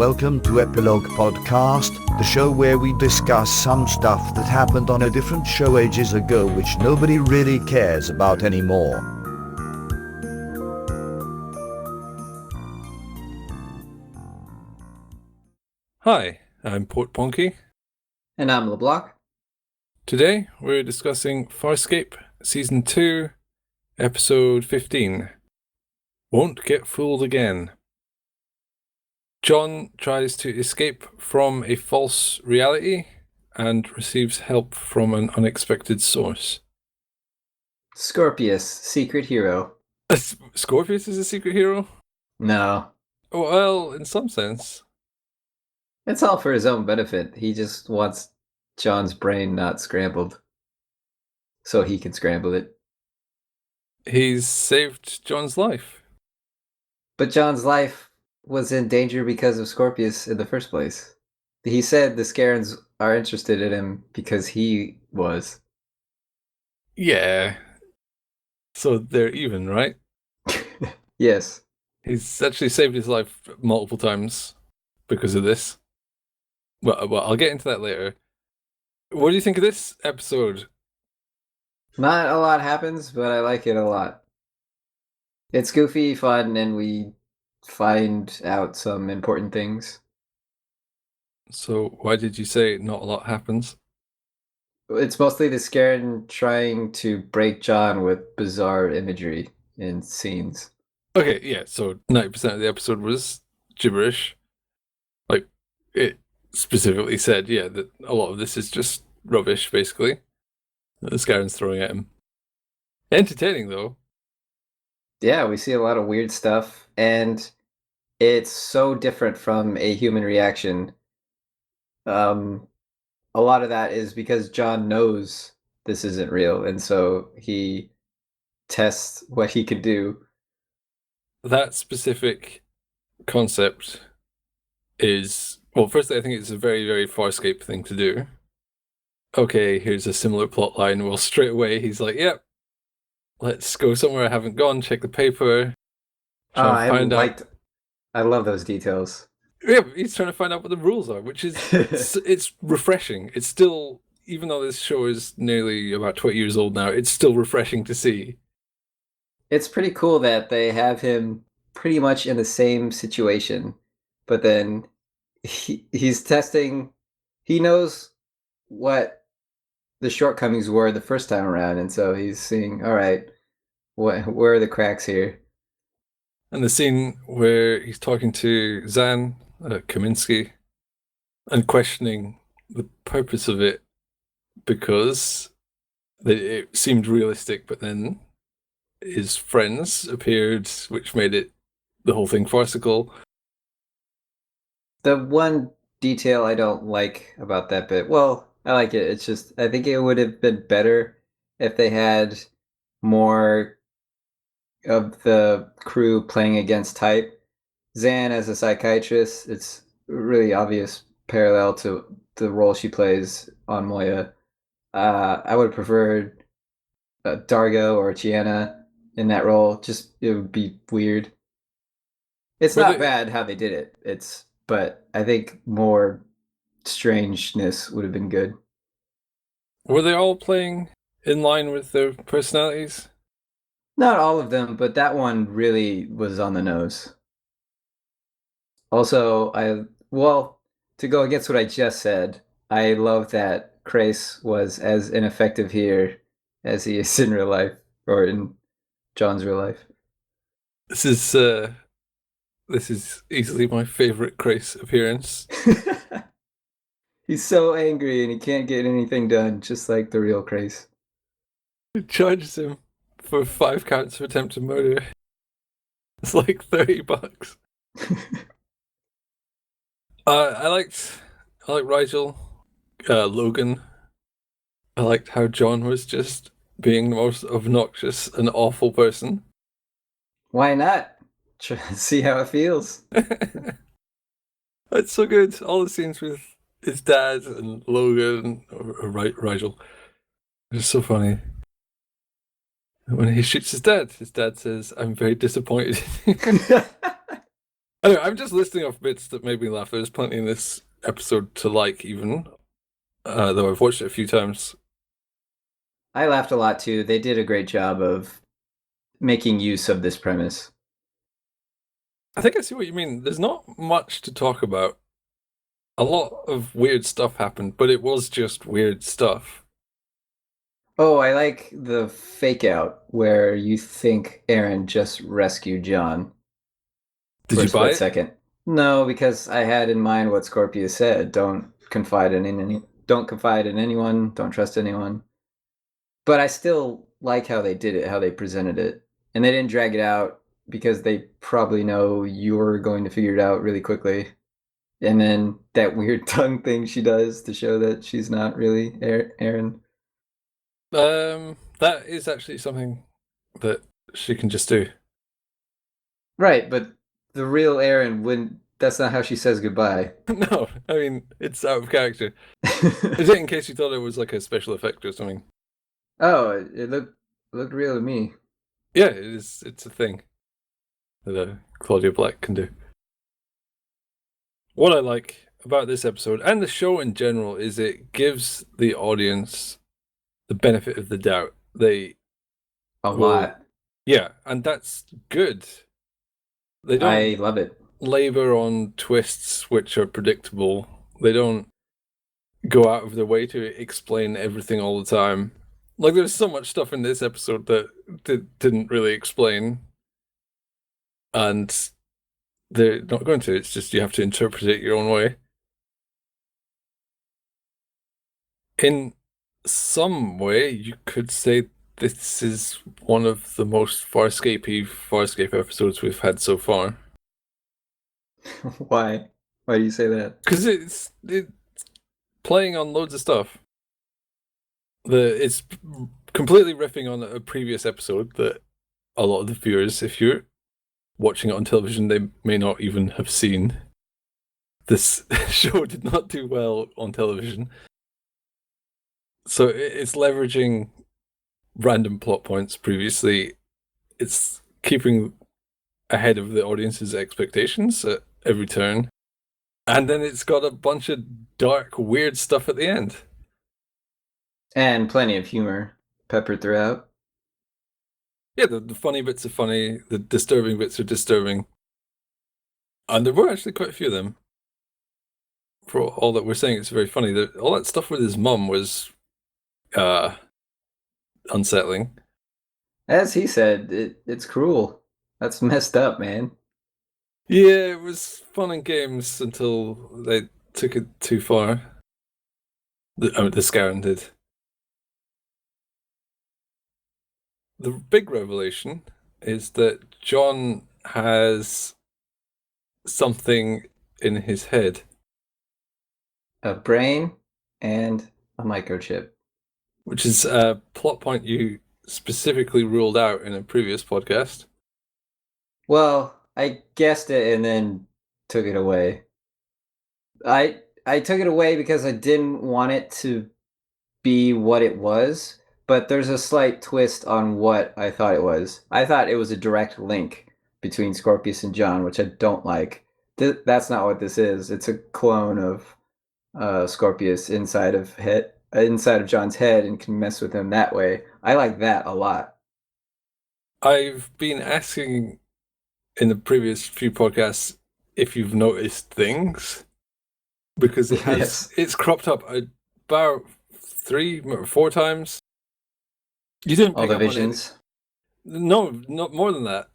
Welcome to Epilogue Podcast, the show where we discuss some stuff that happened on a different show ages ago which nobody really cares about anymore. Hi, I'm Portponky. And I'm LeBloc. Today we're discussing Farscape Season 2, Episode 15. Won't Get Fooled Again. John tries to escape from a false reality and receives help from an unexpected source. Scorpius, secret hero. Scorpius is a secret hero? No. Well, in some sense. It's all for his own benefit. He just wants John's brain not scrambled. So he can scramble it. He's saved John's life. But John's life was in danger because of Scorpius in the first place. He said the Scarens are interested in him because he was. Yeah. So they're even, right? Yes. He's actually saved his life multiple times because of this. Well, I'll get into that later. What do you think of this episode? Not a lot happens, but I like it a lot. It's goofy, fun, and we find out some important things. So why did you say not a lot happens? It's mostly the Scarren trying to break John with bizarre imagery and scenes. Okay, yeah, so 90% of the episode was gibberish. Like, it specifically said, yeah, that a lot of this is just rubbish, basically. That the Scarren's throwing at him. Entertaining, though. Yeah, we see a lot of weird stuff, and it's so different from a human reaction. A lot of that is because John knows this isn't real, and so he tests what he could do. That specific concept is... Well, firstly, I think it's a very, very Farscape thing to do. Okay, here's a similar plot line. Well, straight away, he's like, yep, let's go somewhere I haven't gone, check the paper, try and find out... I love those details. Yeah, he's trying to find out what the rules are, which is it's refreshing. It's still, even though this show is nearly about 20 years old now, it's still refreshing to see. It's pretty cool that they have him pretty much in the same situation, but then he's testing. He knows what the shortcomings were the first time around, and so he's seeing, all right, where are the cracks here? And the scene where he's talking to Zan Kaminsky and questioning the purpose of it because it seemed realistic, but then his friends appeared, which made it the whole thing farcical. The one detail I don't like about that bit, well, I like it. It's just, I think it would have been better if they had more of the crew playing against type. Zan as a psychiatrist, it's a really obvious parallel to the role she plays on Moya. I would have preferred Dargo or Chiana in that role. Just, it would be weird. It's not bad how they did it. But I think more strangeness would have been good. Were they all playing in line with their personalities? Not all of them, but that one really was on the nose. Also, to go against what I just said, I love that Crace was as ineffective here as he is in real life, or in John's real life. This is easily my favorite Crace appearance. He's so angry and he can't get anything done, just like the real Crace. He charges him for 5 counts of attempted murder. It's like $30. I liked Rigel, Logan. I liked how John was just being the most obnoxious and awful person. Why not? Try to see how it feels. It's so good. All the scenes with his dad and Logan, or Rigel, it's so funny. When he shoots his dad says, "I'm very disappointed." Anyway, I'm just listing off bits that made me laugh. There's plenty in this episode to like, even though I've watched it a few times. I laughed a lot too. They did a great job of making use of this premise. I think I see what you mean. There's not much to talk about. A lot of weird stuff happened, but it was just weird stuff. Oh, I like the fake out where you think Aaron just rescued John. Did for you a split buy it? second. No, because I had in mind what Scorpius said. Don't confide in anyone. Don't trust anyone. But I still like how they did it, how they presented it, and they didn't drag it out because they probably know you're going to figure it out really quickly. And then that weird tongue thing she does to show that she's not really Aaron. That is actually something that she can just do. Right, but the real Aaron wouldn't. That's not how she says goodbye. No, I mean, it's out of character. Is it in case you thought it was like a special effect or something? Oh, it looked real to me. Yeah, it is. It's a thing that Claudia Black can do. What I like about this episode and the show in general is it gives the audience the benefit of the doubt. They A will- lot. Yeah, and that's good. They I don't love it. labor on twists which are predictable. They don't go out of their way to explain everything all the time. Like, there's so much stuff in this episode that didn't really explain, and they're not going to. It's just you have to interpret it your own way. In some way, you could say this is one of the most Farscape episodes we've had so far. Why? Why do you say that? Because it's playing on loads of stuff. It's completely riffing on a previous episode that a lot of the viewers, if you're watching it on television, they may not even have seen. This show did not do well on television. So it's leveraging random plot points previously. It's keeping ahead of the audience's expectations at every turn. And then it's got a bunch of dark, weird stuff at the end. And plenty of humor peppered throughout. Yeah, the funny bits are funny, the disturbing bits are disturbing. And there were actually quite a few of them. For all that we're saying, it's very funny. All that stuff with his mum was unsettling. As he said, it's cruel. That's messed up, man. Yeah, it was fun and games until they took it too far. The Scarran did. The big revelation is that John has something in his head. A brain and a microchip. Which is a plot point you specifically ruled out in a previous podcast. Well, I guessed it and then took it away. I took it away because I didn't want it to be what it was, but there's a slight twist on what I thought it was. I thought it was a direct link between Scorpius and John, which I don't like. That's not what this is. It's a clone of Scorpius inside of John's head and can mess with him that way. I like that a lot. I've been asking in the previous few podcasts if you've noticed things, because it's cropped up about 3 or 4 times. You didn't All pick the up on visions. it. No, not more than that.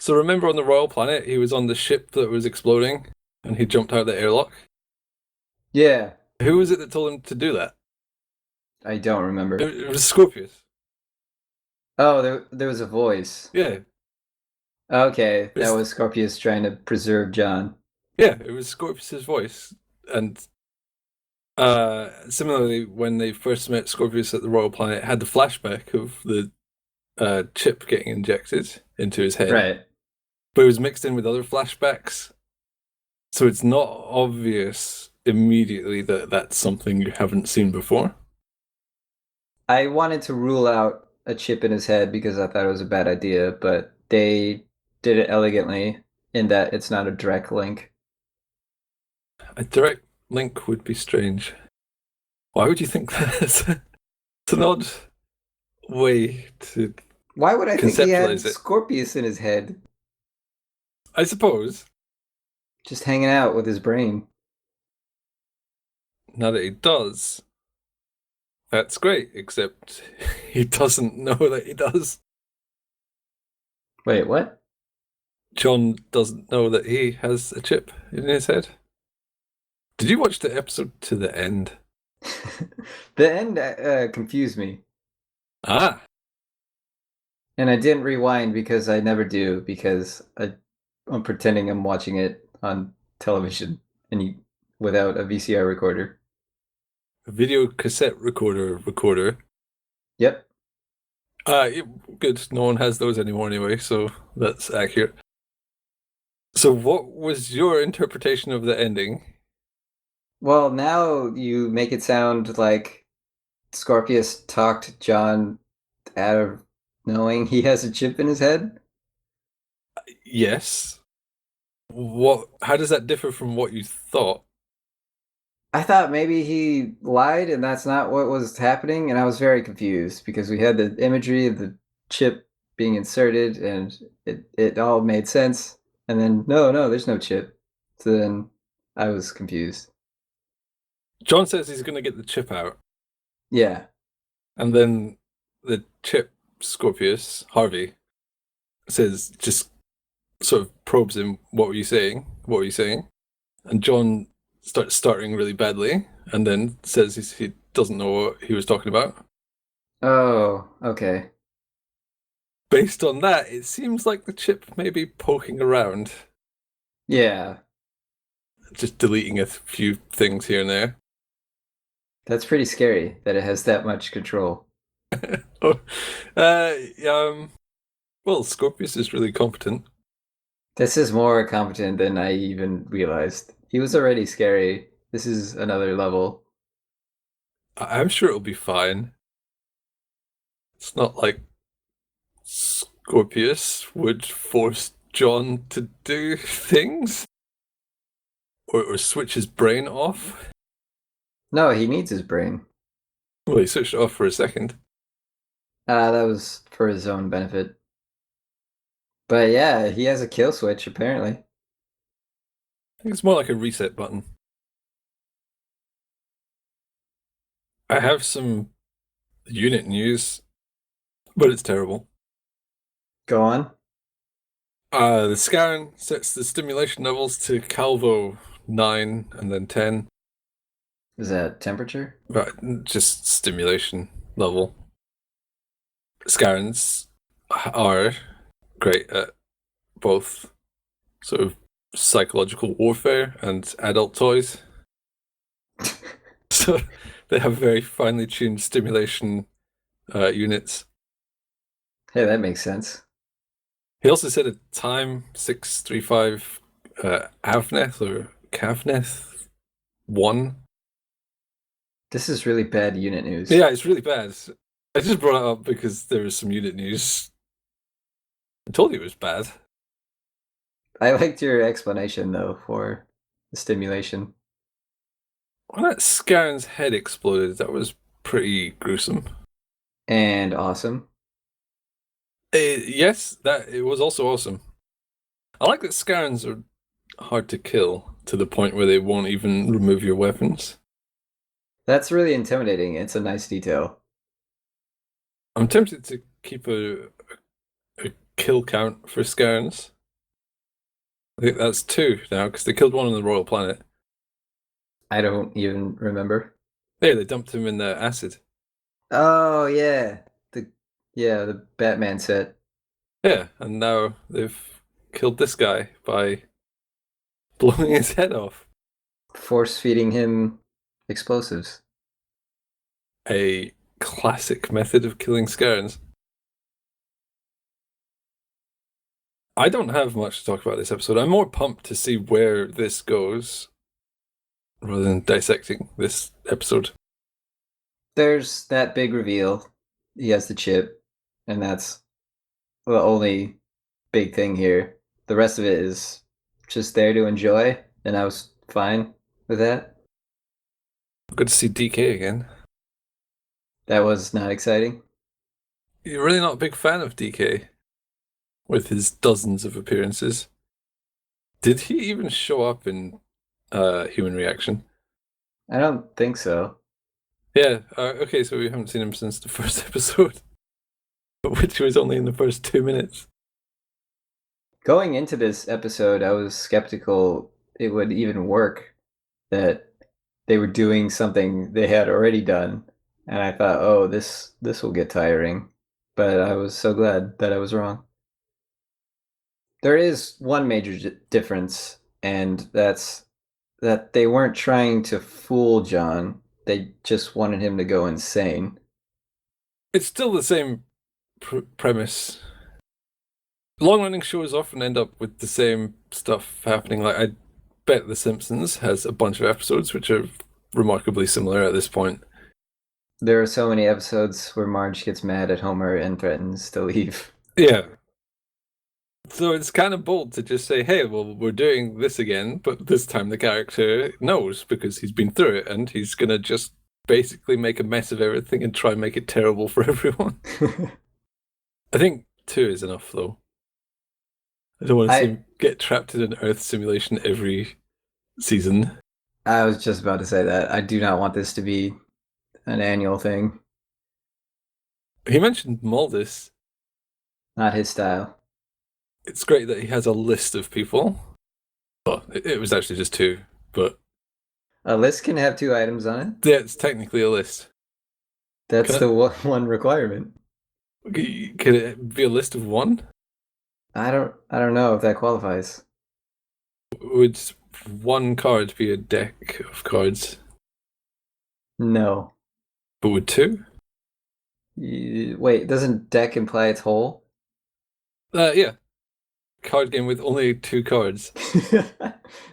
So remember on the Royal Planet, he was on the ship that was exploding, and he jumped out the airlock? Yeah. Who was it that told him to do that? I don't remember. It was Scorpius. Oh, there was a voice. Yeah. Okay, that was Scorpius trying to preserve John. Yeah, it was Scorpius's voice. And similarly, when they first met Scorpius at the Royal Planet, it had the flashback of the chip getting injected into his head. Right. But it was mixed in with other flashbacks. So it's not obvious immediately that that's something you haven't seen before. I wanted to rule out a chip in his head because I thought it was a bad idea, but they did it elegantly. in that it's not a direct link. A direct link would be strange. Why would you think that? It's an odd way to Why would I think he had conceptualize it. Scorpius in his head, I suppose, just hanging out with his brain? now that he does, that's great, except he doesn't know that he does. Wait, what? John doesn't know that he has a chip in his head. Did you watch the episode to the end? The end confused me. Ah, And I didn't rewind because I never do, because I'm pretending I'm watching it on television without a VCR recorder. a video cassette recorder. Yep. Good. No one has those anymore anyway, so that's accurate. So what was your interpretation of the ending? Well, now you make it sound like Scorpius talked John out of knowing he has a chip in his head. Yes. How does that differ from what you thought? I thought maybe he lied and that's not what was happening, and I was very confused because we had the imagery of the chip being inserted and it all made sense. And then no, there's no chip. So then I was confused. John says he's going to get the chip out, Yeah. and then the chip Scorpius, Harvey, says, just sort of probes him, what were you saying? What were you saying? And John starts stuttering really badly, and then says he doesn't know what he was talking about. Oh, okay. Based on that, it seems like the chip may be poking around, Yeah. just deleting a few things here and there. That's pretty scary that it has that much control. Oh, well, Scorpius is really competent. This is more competent than I even realized. He was already scary. This is another level. I'm sure it'll be fine. It's not like Scorpius would force John to do things or switch his brain off. No, he needs his brain. Well, he switched it off for a second. That was for his own benefit. But yeah, he has a kill switch, apparently. I think it's more like a reset button. I have some unit news, but it's terrible. Go on. The Scaran sets the stimulation levels to Calvo 9 and then 10. Is that temperature? Right, just stimulation level. Scarans are great at both sort of psychological warfare and adult toys. So they have very finely tuned stimulation units. Hey, that makes sense. He also said a time 635 Avneth or Kavneth 1. This is really bad unit news. Yeah, it's really bad. I just brought it up because there was some unit news. I told you it was bad. I liked your explanation, though, for the stimulation. When that Scaran's head exploded, that was pretty gruesome. And awesome. Yes, it was also awesome. I like that Scarans are hard to kill to the point where they won't even remove your weapons. That's really intimidating. It's a nice detail. I'm tempted to keep a kill count for Scarans. I think that's 2 now, because they killed one on the Royal Planet. I don't even remember. Yeah, they dumped him in the acid. Oh, yeah. The Batman set. Yeah, and now they've killed this guy by blowing his head off. Force feeding him explosives. A classic method of killing Scarans. I don't have much to talk about this episode. I'm more pumped to see where this goes rather than dissecting this episode. There's that big reveal. He has the chip, and that's the only big thing here. the rest of it is just there to enjoy, and I was fine with that. Good to see DK again. That was not exciting. You're really not a big fan of DK with his dozens of appearances. Did he even show up in Human Reaction? I don't think so. Yeah, okay, so we haven't seen him since the first episode, which was only in the first 2 minutes. Going into this episode, I was skeptical it would even work, that they were doing something they had already done, and I thought, oh, this will get tiring. But I was so glad that I was wrong. There is one major difference, and that's that they weren't trying to fool John. They just wanted him to go insane. It's still the same premise. Long-running shows often end up with the same stuff happening. Like, I bet The Simpsons has a bunch of episodes which are remarkably similar at this point. There are so many episodes where Marge gets mad at Homer and threatens to leave. Yeah. So it's kind of bold to just say, hey, well, we're doing this again, but this time the character knows because he's been through it and he's going to just basically make a mess of everything and try and make it terrible for everyone. I think 2 is enough, though. I don't want to see him get trapped in an Earth simulation every season. I was just about to say that. I do not want this to be an annual thing. He mentioned Maldus. Not his style. It's great that he has a list of people. Well, it was actually just 2, but... A list can have 2 items on it. Yeah, it's technically a list. That's the one requirement. Could it be a list of 1? I don't know if that qualifies. Would 1 card be a deck of cards? No. But would 2? Wait, doesn't deck imply it's whole? Yeah. Card game with only 2 cards.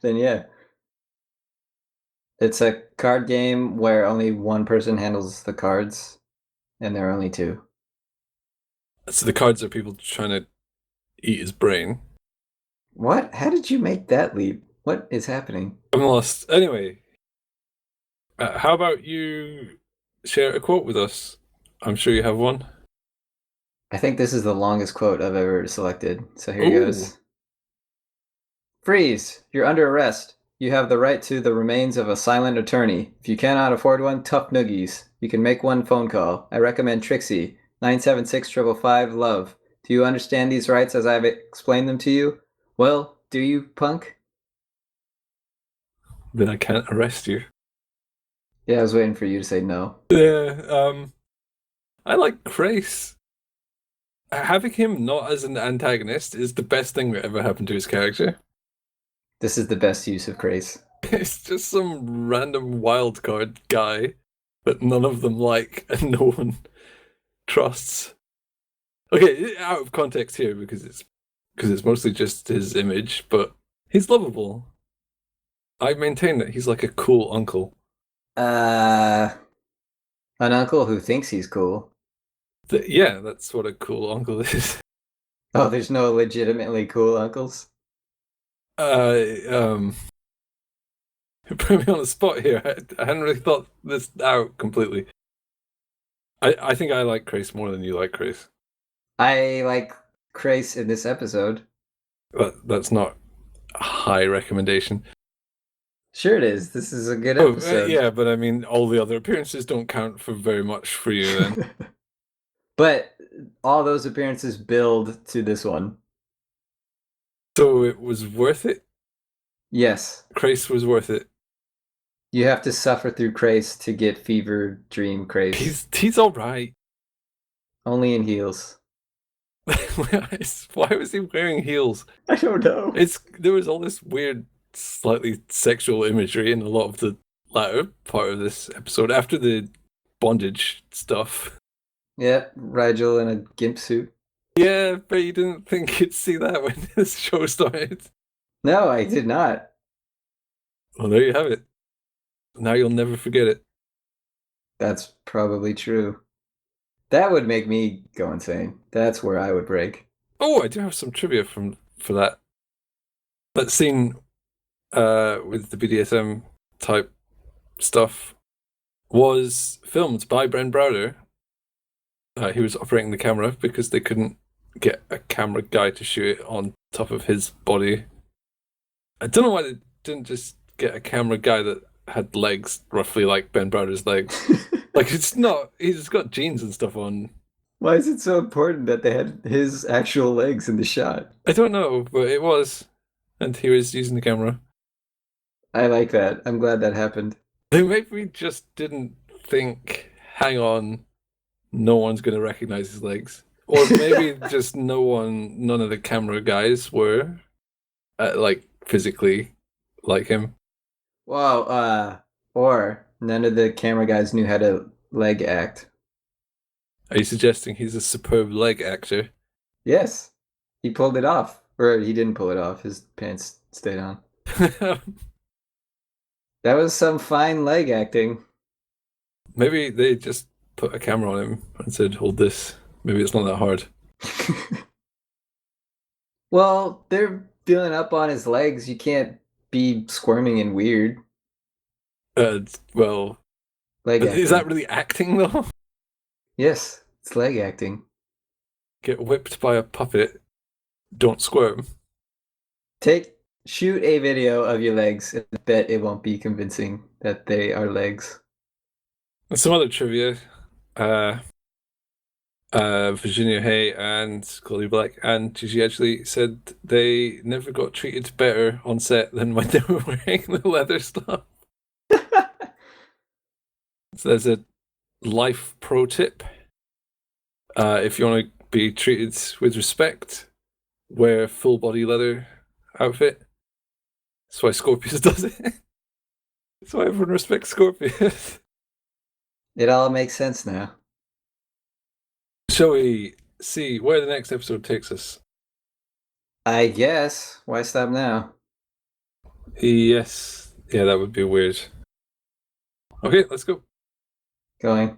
Then yeah. It's a card game where only one person handles the cards, and there are only 2. So the cards are people trying to eat his brain. What? How did you make that leap? What is happening? I'm lost. Anyway, how about you share a quote with us? I'm sure you have one. I think this is the longest quote I've ever selected, so here goes. Freeze! You're under arrest. You have the right to the remains of a silent attorney. If you cannot afford one, tough noogies. You can make one phone call. I recommend Trixie, 976-555-LOVE. Do you understand these rights as I've explained them to you? Well, do you, punk? Then I can't arrest you. Yeah, I was waiting for you to say no. Yeah, I like Grace. Having him not as an antagonist is the best thing that ever happened to his character. This is the best use of Grace. It's just some random wildcard guy that none of them like and no one trusts. Okay, out of context here because it's mostly just his image, but he's lovable. I maintain that he's like a cool uncle. An uncle who thinks he's cool. Yeah, that's what a cool uncle is. Oh, there's no legitimately cool uncles? You put me on the spot here. I hadn't really thought this out completely. I think I like Grace more than you like Grace. I like Grace in this episode. That's not a high recommendation. Sure it is. This is a good episode. Yeah, but I mean, all the other appearances don't count for very much for you then. But all those appearances build to this one. So it was worth it? Yes. Grace was worth it. You have to suffer through Grace to get fever dream Grace. He's alright. Only in heels. Why was he wearing heels? I don't know. There was all this weird, slightly sexual imagery in a lot of the latter part of this episode after the bondage stuff. Yep, Rigel in a gimp suit. Yeah, but you didn't think you'd see that when this show started. No, I did not. Well, there you have it. Now you'll never forget it. That's probably true. That would make me go insane. That's where I would break. Oh, I do have some trivia for that. That scene with the BDSM type stuff was filmed by Bren Browder. He was operating the camera because they couldn't get a camera guy to shoot it on top of his body. I don't know why they didn't just get a camera guy that had legs roughly like Ben Browder's legs. Like, it's not, he's got jeans and stuff on. Why is it so important that they had his actual legs in the shot? I don't know, but it was. And he was using the camera. I like that. I'm glad that happened. They maybe just didn't think, hang on, no one's going to recognize his legs. Or maybe just none of the camera guys were, like, physically like him. Wow, or none of the camera guys knew how to leg act. Are you suggesting he's a superb leg actor? Yes, he pulled it off. Or he didn't pull it off. His pants stayed on. That was some fine leg acting. Maybe they just put a camera on him and said, hold this. Maybe it's not that hard. Well, they're feeling up on his legs. You can't be squirming and weird. Well, Leg acting. is that really acting, though? Yes, it's leg acting. Get whipped by a puppet. Don't squirm. Shoot a video of your legs and bet it won't be convincing that they are legs. And some other trivia. Virginia Hay and Chloe Black and Gigi actually said they never got treated better on set than when they were wearing the leather stuff. So there's a life pro tip. If you want to be treated with respect, wear a full body leather outfit. That's why Scorpius does it. That's why everyone respects Scorpius. It all makes sense now. Shall we see where the next episode takes us? I guess. Why stop now? Yes. Yeah, that would be weird. Okay, let's go. Going.